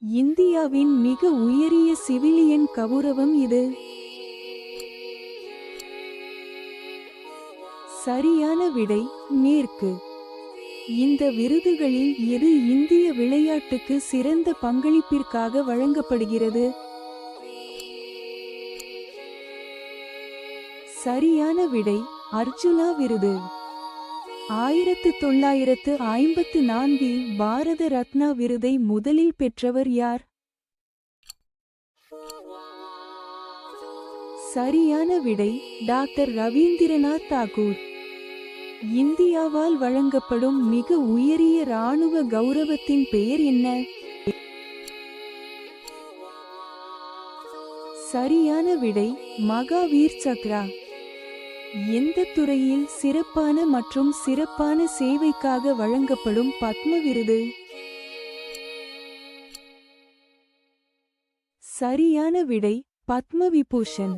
இந்தியாவின் மிக உயரிய சிவிலியன் கவுரவம் இது. சரியான விடை மேற்கு. இந்த விருதுகளில் எது இந்திய விளையாட்டுக்கு சிறந்த பங்களிப்பிற்காக வழங்கப்படுகிறது? சரியான விடை அர்ஜுனா விருது. 1954 பாரத ரத்னா விருதை முதலில் பெற்றவர் யார்? சரியான விடை டாக்டர் ரவீந்திரநாத் தாகூர். இந்தியாவால் வழங்கப்படும் மிக உயரிய இராணுவ கௌரவத்தின் பெயர் என்ன? சரியான விடை மகாவீர் சக்ரா. எந்த துறையில் சிறப்பான மற்றும் சிறப்பான சேவைக்காக வழங்கப்படும் பத்ம விருது? சரியான விடை பத்ம விபூஷன்.